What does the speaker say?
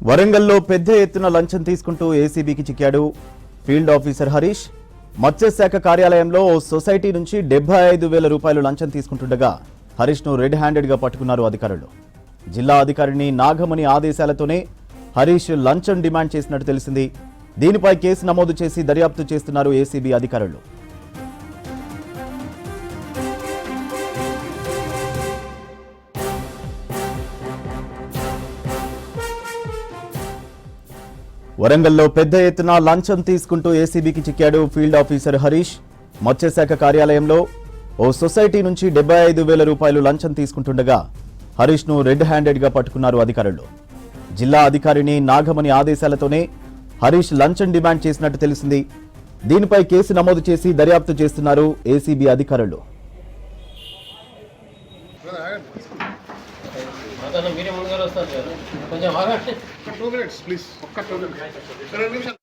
వరంగల్లో పెద్ద ఎత్తున లంచం తీసుకుంటూ ఏసీబీకి చిక్కాడు ఫీల్డ్ ఆఫీసర్ హరీష్. మత్స్యశాఖ కార్యాలయంలో ఓ సొసైటీ నుంచి 75,000 రూపాయలు లంచం తీసుకుంటుండగా హరీష్ను రెడ్ హ్యాండెడ్గా పట్టుకున్నారు అధికారులు. జిల్లా అధికారిని నాగమణి ఆదేశాలతోనే హరీష్ లంచం డిమాండ్ చేసినట్టు తెలిసింది. దీనిపై కేసు నమోదు చేసి దర్యాప్తు చేస్తున్నారు ఏసీబీ అధికారులు. వరంగల్లో పెద్ద ఎత్తున లంచం తీసుకుంటూ ఏసీబీకి చిక్కాడు ఫీల్డ్ ఆఫీసర్ హరీష్. మత్స్యశాఖ కార్యాలయంలో ఓ సొసైటీ నుంచి 75,000 రూపాయలు లంచం తీసుకుంటుండగా హరీష్ను రెడ్ హ్యాండెడ్గా పట్టుకున్నారు అధికారులు. జిల్లా అధికారిని నాగమణి ఆదేశాలతోనే హరీష్ లంచం డిమాండ్ చేసినట్టు తెలిసింది. దీనిపై కేసు నమోదు చేసి దర్యాప్తు చేస్తున్నారు ఏసీబీ అధికారులు. మీరే ముందుగా వస్తారు కొంచెం 2 minutes ప్లీజ్. ఒక్క 2 నిమిషాలు.